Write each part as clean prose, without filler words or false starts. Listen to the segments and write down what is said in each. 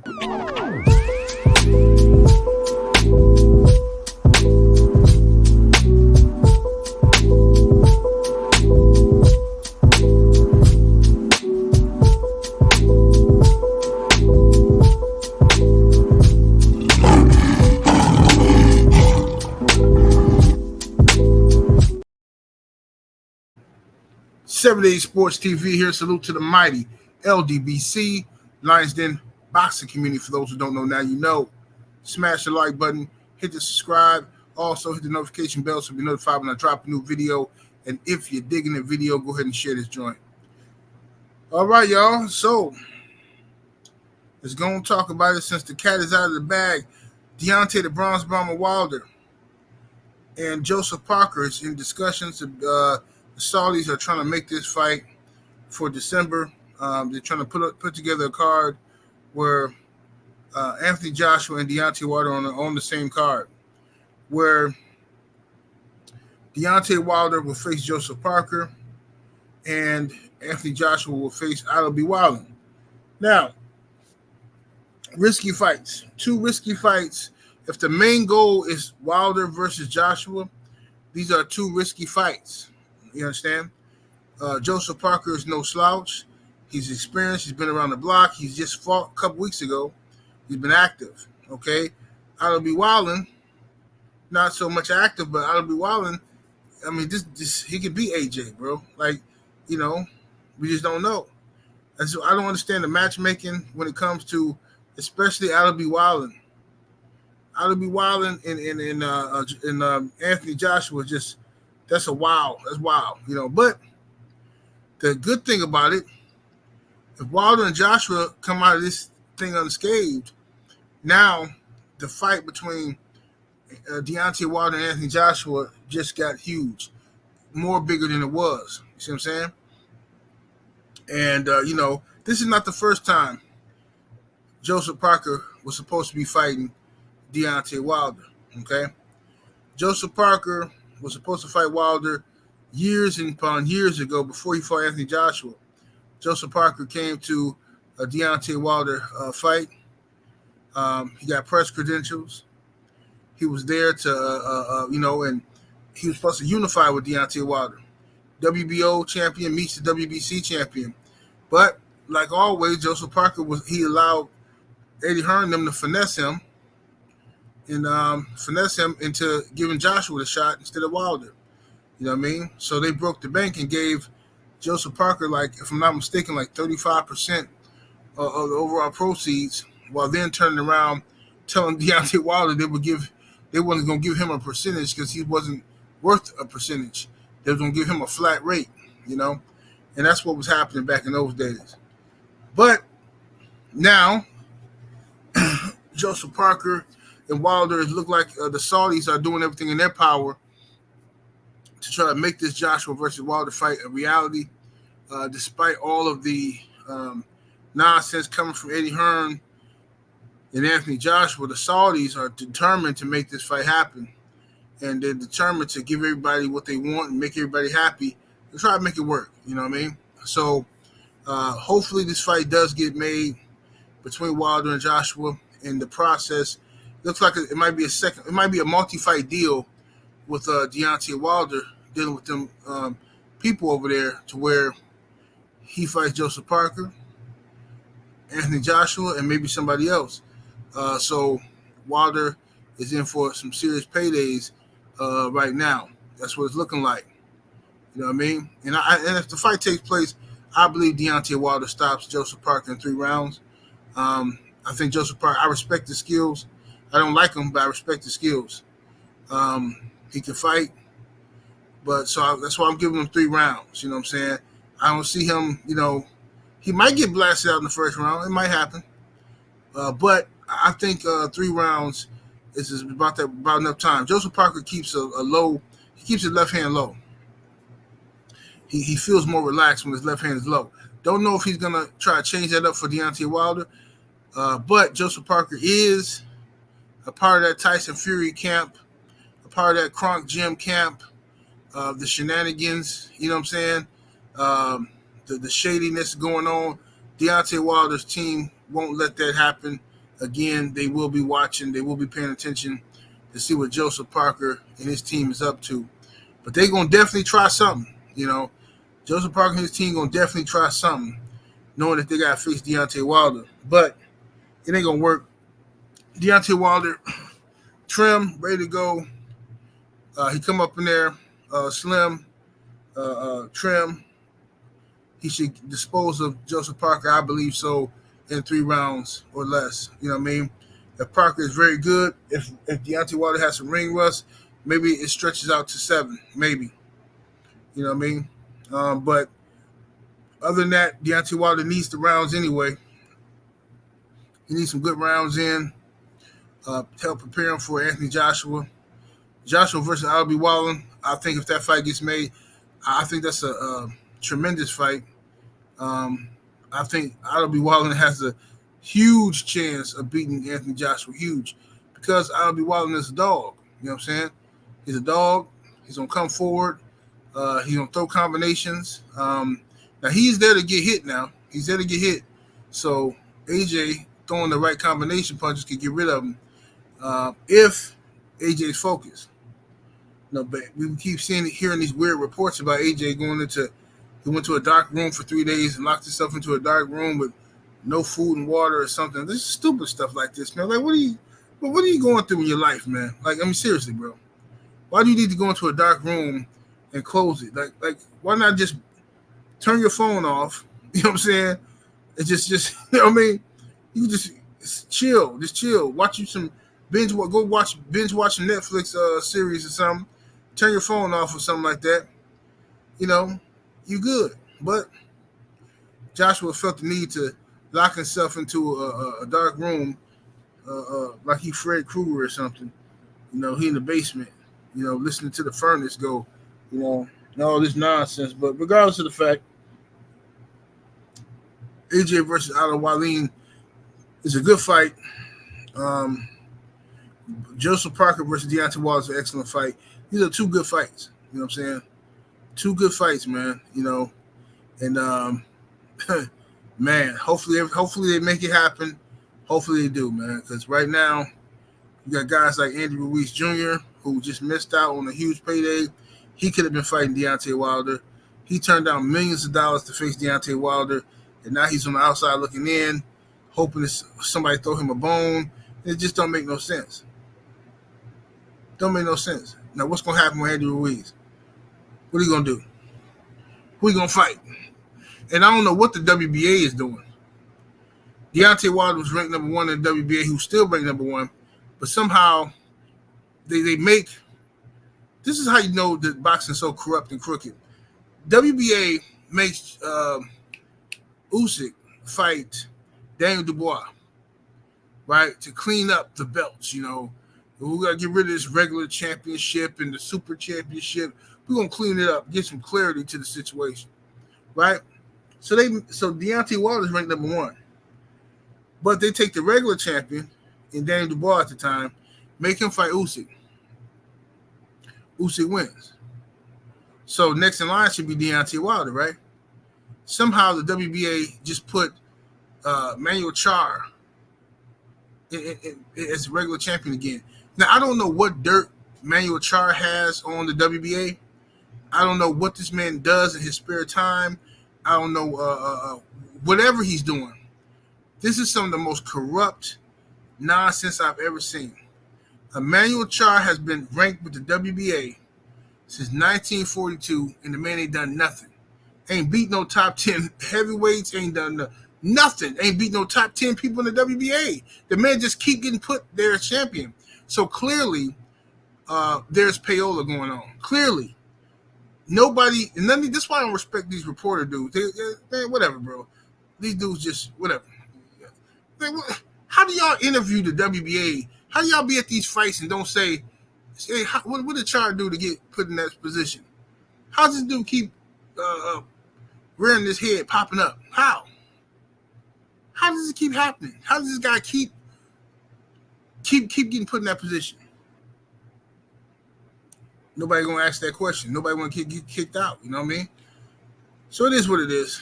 Seven Days Sports TV here. Salute to the mighty ldbc Lions Den boxing community. For those who don't know, now you know. Smash the like button, hit the subscribe, also hit the notification bell so you'll be notified when I drop a new video. And if you're digging the video, go ahead and share this joint. All right, y'all. So let's go and talk about it since the cat is out of the bag. Deontay the Bronze Bomber Wilder and Joseph Parker is in discussions. The Saudis are trying to make this fight for December. They're trying to put together a card where Anthony Joshua and Deontay Wilder are on the same card, where Deontay Wilder will face Joseph Parker and Anthony Joshua will face ldbc Wilder. Now, risky fights. Two risky fights. If the main goal is Wilder versus Joshua, these are two risky fights. You understand? Joseph Parker is no slouch. He's experienced. He's been around the block. He's just fought a couple weeks ago. He's been active. Okay? ldbc Wilder, not so much active, but ldbc Wilder, I mean, this he could beat AJ, bro. Like, you know, we just don't know. And so I don't understand the matchmaking when it comes to, especially ldbc Wilder. ldbc Wilder and Anthony Joshua just. That's wow. That's wild, you know. But the good thing about it, if Wilder and Joshua come out of this thing unscathed, now the fight between Deontay Wilder and Anthony Joshua just got huge, more bigger than it was. You see what I'm saying? And, you know, this is not the first time Joseph Parker was supposed to be fighting Deontay Wilder, okay? Joseph Parker was supposed to fight Wilder years upon years ago before he fought Anthony Joshua. Joseph Parker came to a Deontay Wilder fight. He got press credentials. He was there to, you know, and he was supposed to unify with Deontay Wilder. WBO champion meets the WBC champion. But, like always, Joseph Parker, he allowed Eddie Hearn them to finesse him. And finesse him into giving Joshua the shot instead of Wilder. You know what I mean? So they broke the bank and gave Joseph Parker, like, if I'm not mistaken, like 35% of the overall proceeds, while then turning around telling Deontay Wilder they wasn't going to give him a percentage because he wasn't worth a percentage. They were going to give him a flat rate, you know? And that's what was happening back in those days. But now, Joseph Parker and Wilder look like the Saudis are doing everything in their power to try to make this Joshua versus Wilder fight a reality, despite all of the nonsense coming from Eddie Hearn and Anthony Joshua. The Saudis are determined to make this fight happen, and they're determined to give everybody what they want and make everybody happy and try to make it work. You know what I mean? So hopefully this fight does get made between Wilder and Joshua. In the process, looks like it might be a multi-fight deal with Deontay Wilder dealing with them people over there, to where he fights Joseph Parker, Anthony Joshua, and maybe somebody else. So Wilder is in for some serious paydays right now. That's what it's looking like. You know what I mean? And if the fight takes place, I believe Deontay Wilder stops Joseph Parker in 3 rounds. I think Joseph Parker, I respect the skills. I don't like him, but I respect the skills. He can fight. But that's why I'm giving him 3 rounds. You know what I'm saying? I don't see him, you know, he might get blasted out in the first round. It might happen. But I think 3 rounds is about enough time. Joseph Parker keeps he keeps his left hand low. He feels more relaxed when his left hand is low. Don't know if he's going to try to change that up for Deontay Wilder. But Joseph Parker is a part of that Tyson Fury camp, a part of that Kronk Gym camp, the shenanigans, you know what I'm saying? The shadiness going on. Deontay Wilder's team won't let that happen. again, they will be watching. They will be paying attention to see what Joseph Parker and his team is up to. But they're going to definitely try something. Joseph Parker and his team going to definitely try something, knowing that they got to face Deontay Wilder. But it ain't going to work. Deontay Wilder, trim, ready to go. He come up in there, slim, trim. He should dispose of Joseph Parker, I believe so, in 3 rounds or less. You know what I mean? If Parker is very good, if Deontay Wilder has some ring rust, maybe it stretches out to 7, maybe. You know what I mean? But other than that, Deontay Wilder needs the rounds anyway. He needs some good rounds in to help prepare him for Anthony Joshua. Joshua versus Albie Wallen. I think if that fight gets made, I think that's a tremendous fight. I think Albie Wallen has a huge chance of beating Anthony Joshua. Huge. Because Albie Wallen is a dog. You know what I'm saying? He's a dog. He's going to come forward. He's going to throw combinations. Now, he's there to get hit now. He's there to get hit. So, AJ throwing the right combination punches can get rid of him if AJ's focused. No, but we keep hearing these weird reports about AJ he went to a dark room for 3 days and locked himself into a dark room with no food and water or something. This is stupid stuff like this, man. Like, what are you going through in your life, man? Like, I mean, seriously, bro. Why do you need to go into a dark room and close it? Like, why not just turn your phone off? You know what I'm saying? It's just, you know what I mean? You just chill, Watch you some binge watch a Netflix series or something. Turn your phone off or something like that. You good. But Joshua felt the need to lock himself into a dark room, like he Fred Krueger or something. He in the basement, listening to the furnace go, and all this nonsense. But regardless of the fact, AJ versus Albie Wallen is a good fight. Joseph Parker versus Deontay Wilder is an excellent fight. These are 2 good fights. You know what I'm saying? 2 good fights, man. And man, hopefully they make it happen. Hopefully they do, man. Because right now, you got guys like Andy Ruiz Jr., who just missed out on a huge payday. He could have been fighting Deontay Wilder. He turned down millions of dollars to face Deontay Wilder, and now he's on the outside looking in, hoping somebody throw him a bone. It just don't make no sense. Don't make no sense. Now, what's going to happen with Andy Ruiz? What are you going to do? Who are you going to fight? And I don't know what the WBA is doing. Deontay Wilder was ranked number 1 in the WBA, who's still ranked number 1, but somehow they make – this is how you know that boxing is so corrupt and crooked. WBA makes Usyk fight Daniel Dubois, right, to clean up the belts, We got to get rid of this regular championship and the super championship. We're going to clean it up, get some clarity to the situation, right? So Deontay Wilder is ranked number 1. But they take the regular champion, and Daniel Dubois at the time, make him fight Usyk. Usyk wins. So next in line should be Deontay Wilder, right? Somehow the WBA just put Manuel Charr as regular champion again. Now, I don't know what dirt Manuel Charr has on the WBA. I don't know what this man does in his spare time. I don't know whatever he's doing. This is some of the most corrupt nonsense I've ever seen. Emmanuel Charr has been ranked with the WBA since 1942, and the man ain't done nothing. Ain't beat no top 10 heavyweights, ain't done nothing. Ain't beat no top 10 people in the WBA. The man just keep getting put there as champion. So clearly, there's payola going on. Clearly. Nobody, and that's why I don't respect these reporter dudes. They whatever, bro. These dudes just, whatever. How do y'all interview the WBA? How do y'all be at these fights and don't say, hey, what did Charr do to get put in that position? How does this dude keep rearing his head, popping up? How? How does it keep happening? How does this guy keep getting put in that position? Nobody gonna ask that question. Nobody want to get kicked out. You know what I mean? So it is what it is.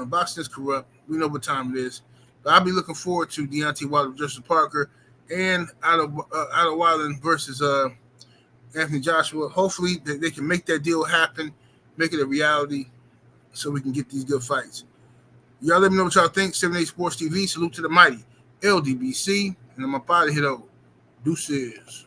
Boxing is corrupt. We know what time it is. But I'll be looking forward to Deontay Wilder, Joseph Parker, and Otto Wilder versus Anthony Joshua. Hopefully they can make that deal happen, make it a reality, so we can get these good fights. Y'all let me know what y'all think. 78 Sports TV. Salute to the mighty ldbc, and I'm up out of here though. Deuces.